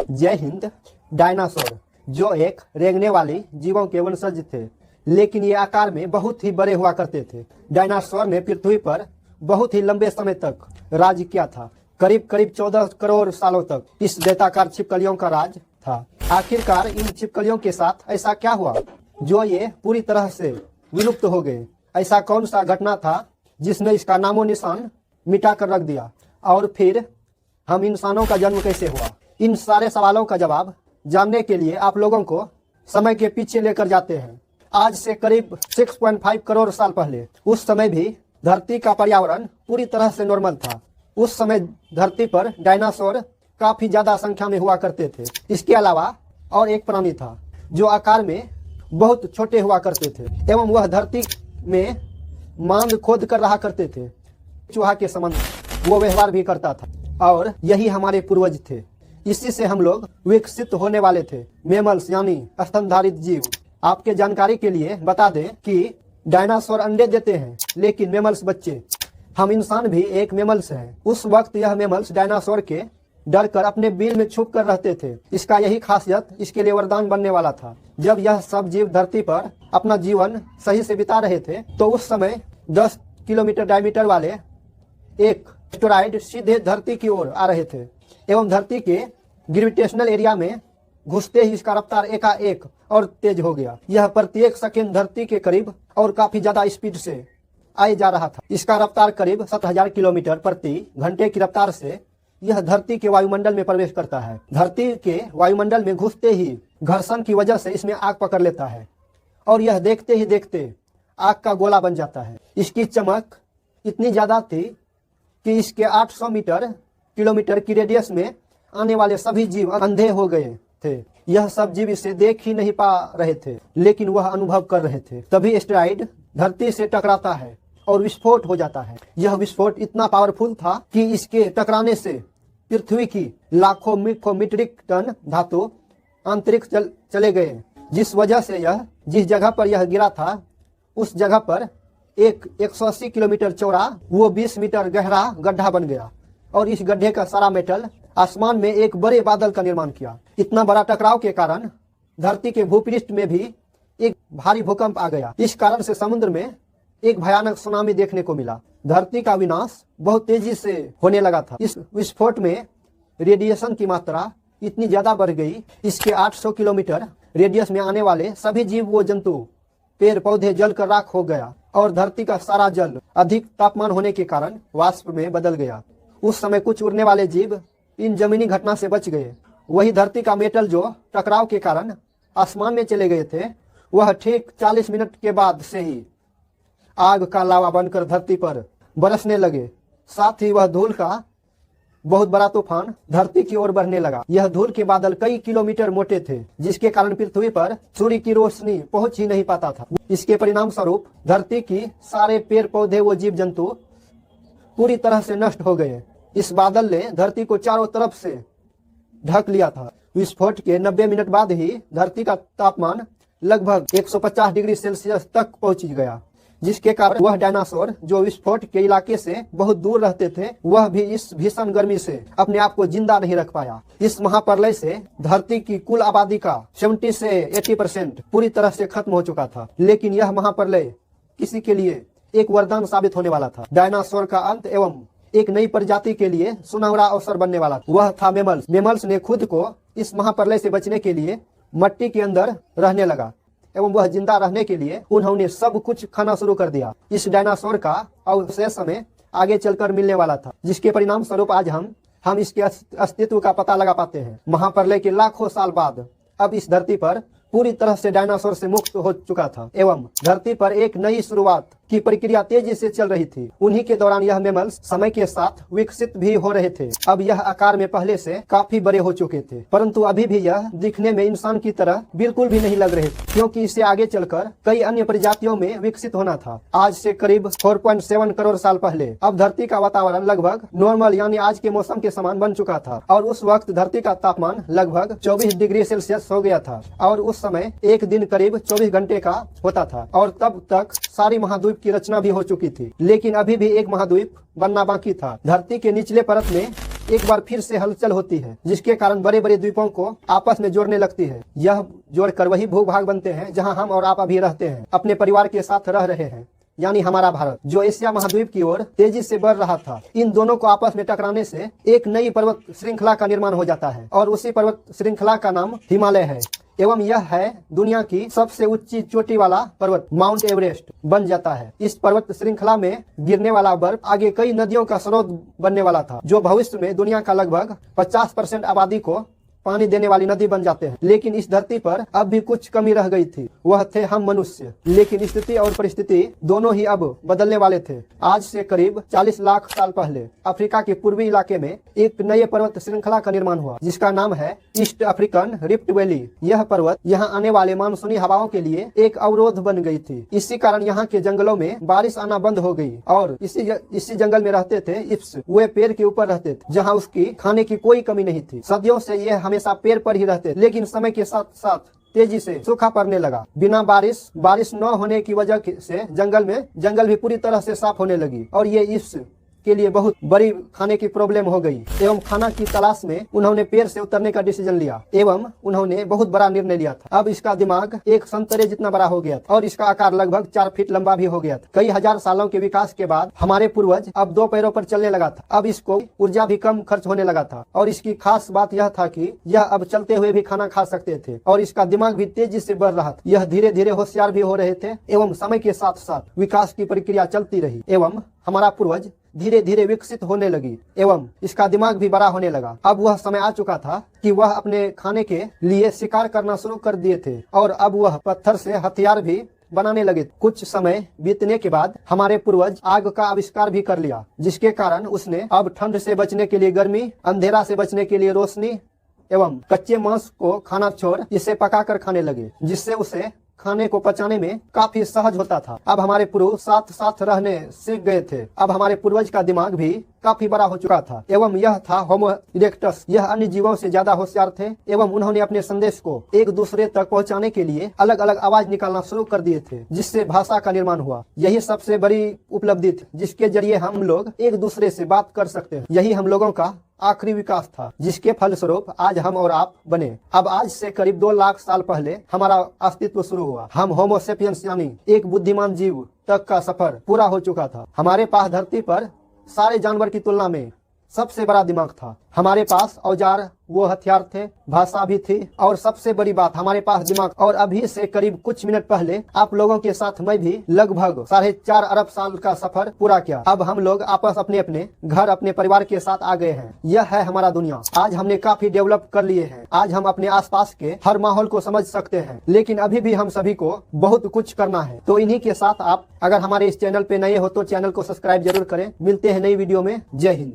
जय हिंद। डायनासोर जो एक रेंगने वाली जीवों के वंशज थे, लेकिन ये आकार में बहुत ही बड़े हुआ करते थे। डायनासोर ने पृथ्वी पर बहुत ही लंबे समय तक राज किया था। करीब करीब 14 करोड़ सालों तक इस दैत्याकार छिपकलियों का राज था। आखिरकार इन छिपकलियों के साथ ऐसा क्या हुआ जो ये पूरी तरह से विलुप्त हो गए? ऐसा कौन सा घटना था जिसने इसका नामो निशान मिटा कर रख दिया? और फिर हम इंसानों का जन्म कैसे हुआ? इन सारे सवालों का जवाब जानने के लिए आप लोगों को समय के पीछे लेकर जाते हैं। आज से करीब 6.5 करोड़ साल पहले, उस समय भी धरती का पर्यावरण पूरी तरह से नॉर्मल था। उस समय धरती पर डायनासोर काफी ज्यादा संख्या में हुआ करते थे। इसके अलावा और एक प्राणी था जो आकार में बहुत छोटे हुआ करते थे एवं वह धरती में मांग खोद कर रहा करते थे। चूहा के समान वो व्यवहार भी करता था और यही हमारे पूर्वज थे। इसी से हम लोग विकसित होने वाले थे, मेमल्स यानी स्तनधारित जीव। आपके जानकारी के लिए बता दें कि डायनासोर अंडे देते हैं लेकिन मेमल्स बच्चे। हम इंसान भी एक मेमल्स हैं। उस वक्त यह मेमल्स डायनासोर के डर कर अपने बिल में छुप कर रहते थे। इसका यही खासियत इसके लिए वरदान बनने वाला था। जब यह सब जीव धरती पर अपना जीवन सही से बिता रहे थे तो उस समय 10 किलोमीटर डायमीटर वाले एक एस्टेरॉयड सीधे धरती की ओर आ रहे थे एवं धरती के ग्रेविटेशनल एरिया में घुसते ही इसका रफ्तार एकाएक और तेज हो गया। यह प्रत्येक सेकेंड धरती के करीब और काफी ज्यादा स्पीड से आए जा रहा था। इसका रफ्तार करीब 7000 किलोमीटर प्रति घंटे की रफ्तार से यह धरती के वायुमंडल में प्रवेश करता है। धरती के वायुमंडल में घुसते ही घर्षण की वजह से इसमें आग पकड़ लेता है और यह देखते ही देखते आग का गोला बन जाता है। इसकी चमक इतनी ज्यादा थी कि इसके 800 किलोमीटर की रेडियस में आने वाले सभी जीव अंधे हो गए थे। यह सब जीव इसे देख ही नहीं पा रहे थे, लेकिन वह अनुभव कर रहे थे। तभी एस्टेरॉयड धरती से टकराता है और विस्फोट हो जाता है। यह विस्फोट इतना पावरफुल था कि इसके टकराने से पृथ्वी की लाखों मीट्रिक टन धातु अंतरिक्ष चले गए, जिस वजह से यह जिस जगह पर यह गिरा था उस जगह पर एक 180 किलोमीटर चौड़ा वो 20 मीटर गहरा गड्ढा बन गया और इस गड्ढे का सारा मेटल आसमान में एक बड़े बादल का निर्माण किया। इतना बड़ा टकराव के कारण धरती के भूपृष्ठ में भी एक भारी भूकंप आ गया। इस कारण से समुद्र में एक भयानक सुनामी देखने को मिला। धरती का विनाश बहुत तेजी से होने लगा था। इस विस्फोट में रेडिएशन की मात्रा इतनी ज्यादा बढ़ गई, इसके 800 किलोमीटर रेडियस में आने वाले सभी जीव वो जंतु पेड़ पौधे जल कर राख हो गया और धरती का सारा जल अधिक तापमान होने के कारण वाष्प में बदल गया। उस समय कुछ उड़ने वाले जीव इन जमीनी घटना से बच गए। वही धरती का मेटल जो टकराव के कारण आसमान में चले गए थे, वह ठीक 40 मिनट के बाद से ही आग का लावा बनकर धरती पर बरसने लगे। साथ ही वह धूल का बहुत बड़ा तूफान धरती की ओर बढ़ने लगा। यह धूल के बादल कई किलोमीटर मोटे थे, जिसके कारण पृथ्वी पर सूर्य की रोशनी पहुंच ही नहीं पाता था। इसके परिणाम स्वरूप धरती की सारे पेड़ पौधे व जीव जंतु पूरी तरह से नष्ट हो गए। इस बादल ने धरती को चारों तरफ से ढक लिया था। विस्फोट के 90 मिनट बाद ही धरती का तापमान लगभग 150 डिग्री सेल्सियस तक पहुंच गया, जिसके कारण वह डायनासोर जो विस्फोट के इलाके से बहुत दूर रहते थे, वह भी इस भीषण गर्मी से अपने आप को जिंदा नहीं रख पाया। इस महाप्रलय से धरती की कुल आबादी का 70 से 80% पूरी तरह से खत्म हो चुका था। लेकिन यह महाप्रलय किसी के लिए एक वरदान साबित होने वाला था। डायनासोर का अंत एवं एक नई प्रजाति के लिए सुनहरा अवसर बनने वाला था। वह था मेमल्स। मेमल्स ने खुद को इस महाप्रलय से बचने के लिए मट्टी के अंदर रहने लगा एवं वह जिंदा रहने के लिए उन्होंने सब कुछ खाना शुरू कर दिया। इस डायनासोर का अवशेष समय आगे चलकर मिलने वाला था, जिसके परिणाम स्वरूप आज हम इसके अस्तित्व का पता लगा पाते हैं। महाप्रलय के लाखों साल बाद अब इस धरती पर पूरी तरह से डायनासोर से मुक्त हो चुका था एवं धरती पर एक नई शुरुआत की प्रक्रिया तेजी से चल रही थी। उन्हीं के दौरान यह मेमल्स समय के साथ विकसित भी हो रहे थे। अब यह आकार में पहले से काफी बड़े हो चुके थे, परंतु अभी भी यह दिखने में इंसान की तरह बिल्कुल भी नहीं लग रहे थे, क्योंकि इसे आगे चलकर कई अन्य प्रजातियों में विकसित होना था। आज से करीब 4.7 करोड़ साल पहले अब धरती का वातावरण लगभग नॉर्मल यानी आज के मौसम के समान बन चुका था और उस वक्त धरती का तापमान लगभग 24 डिग्री सेल्सियस हो गया था और उस समय एक दिन करीब 24 घंटे का होता था और तब तक सारी महाद्वीप की रचना भी हो चुकी थी। लेकिन अभी भी एक महाद्वीप बनना बाकी था। धरती के निचले परत में एक बार फिर से हलचल होती है, जिसके कारण बड़े बड़े द्वीपों को आपस में जोड़ने लगती है। यह जोड़कर वही भूभाग बनते हैं जहां हम और आप अभी रहते हैं, अपने परिवार के साथ रह रहे हैं, यानी हमारा भारत, जो एशिया महाद्वीप की ओर तेजी से बढ़ रहा था। इन दोनों को आपस में टकराने से एक नई पर्वत श्रृंखला का निर्माण हो जाता है और उसी पर्वत श्रृंखला का नाम हिमालय है एवं यह है दुनिया की सबसे ऊंची चोटी वाला पर्वत माउंट एवरेस्ट बन जाता है। इस पर्वत श्रृंखला में गिरने वाला बर्फ आगे कई नदियों का स्रोत बनने वाला था, जो भविष्य में दुनिया का लगभग 50% आबादी को पानी देने वाली नदी बन जाते हैं। लेकिन इस धरती पर अब भी कुछ कमी रह गई थी, वह थे हम मनुष्य। लेकिन स्थिति और परिस्थिति दोनों ही अब बदलने वाले थे। आज से करीब 40 लाख साल पहले अफ्रीका के पूर्वी इलाके में एक नए पर्वत श्रृंखला का निर्माण हुआ, जिसका नाम है ईस्ट अफ्रीकन रिफ्ट वैली। यह पर्वत यहाँ आने वाले मानसूनी हवाओं के लिए एक अवरोध बन गई थी। इसी कारण यहाँ के जंगलों में बारिश आना बंद हो गई और इसी जंगल में रहते थे इप्स। वे पेड़ के ऊपर रहते थे, जहाँ उसकी खाने की कोई कमी नहीं थी। सदियों से ये हमेशा पेड़ पर ही रहते, लेकिन समय के साथ साथ तेजी से सूखा पड़ने लगा। बिना बारिश न होने की वजह से जंगल भी पूरी तरह से साफ होने लगी और ये इस के लिए बहुत बड़ी खाने की प्रॉब्लम हो गई एवं खाना की तलाश में उन्होंने पेड़ से उतरने का डिसीजन लिया एवं उन्होंने बहुत बड़ा निर्णय लिया था। अब इसका दिमाग एक संतरे जितना बड़ा हो गया था और इसका आकार लगभग 4 फीट लंबा भी हो गया था। कई हजार सालों के विकास के बाद हमारे पूर्वज अब 2 पैरों पर चलने लगा था। अब इसको ऊर्जा भी कम खर्च होने लगा था और इसकी खास बात यह था कि यह अब चलते हुए भी खाना खा सकते थे और इसका दिमाग भी तेजी से बढ़ रहा था। यह धीरे धीरे होशियार भी हो रहे थे एवं समय के साथ साथ विकास की प्रक्रिया चलती रही एवं हमारा पूर्वज धीरे धीरे विकसित होने लगी एवं इसका दिमाग भी बड़ा होने लगा। अब वह समय आ चुका था कि वह अपने खाने के लिए शिकार करना शुरू कर दिए थे और अब वह पत्थर से हथियार भी बनाने लगे। कुछ समय बीतने के बाद हमारे पूर्वज आग का आविष्कार भी कर लिया, जिसके कारण उसने अब ठंड से बचने के लिए गर्मी, अंधेरा से बचने के लिए रोशनी एवं कच्चे मांस को खाना छोड़ इसे पकाकर खाने लगे, जिससे उसे खाने को पचाने में काफी सहज होता था। अब हमारे पूर्वज साथ साथ रहने सीख गए थे। अब हमारे पूर्वज का दिमाग भी काफी बड़ा हो चुका था एवं यह था होमो इरेक्टस। यह अन्य जीवों से ज्यादा होशियार थे एवं उन्होंने अपने संदेश को एक दूसरे तक पहुंचाने के लिए अलग अलग आवाज निकालना शुरू कर दिए थे, जिससे भाषा का निर्माण हुआ। यही सबसे बड़ी उपलब्धि थी, जिसके जरिए हम लोग एक दूसरे से बात कर सकते हैं। यही हम लोगों का आखिरी विकास था, जिसके फलस्वरूप आज हम और आप बने। अब आज से करीब 2 लाख साल पहले हमारा अस्तित्व शुरू हुआ। हम होमो सेपियंस यानी एक बुद्धिमान जीव तक का सफर पूरा हो चुका था। हमारे पास धरती पर सारे जानवर की तुलना में सबसे बड़ा दिमाग था। हमारे पास औजार वो हथियार थे, भाषा भी थी और सबसे बड़ी बात हमारे पास दिमाग। और अभी से करीब कुछ मिनट पहले आप लोगों के साथ मैं भी लगभग 4.5 अरब साल का सफर पूरा किया। अब हम लोग आपस अपने अपने घर अपने परिवार के साथ आ गए हैं। यह है हमारा दुनिया। आज हमने काफी डेवलप कर लिए हैं। आज हम अपने आसपास के हर माहौल को समझ सकते हैं, लेकिन अभी भी हम सभी को बहुत कुछ करना है। तो इन्हीं के साथ आप अगर हमारे इस चैनल पे नए हो तो चैनल को सब्सक्राइब जरूर करें। मिलते हैं नई वीडियो में। जय हिंद।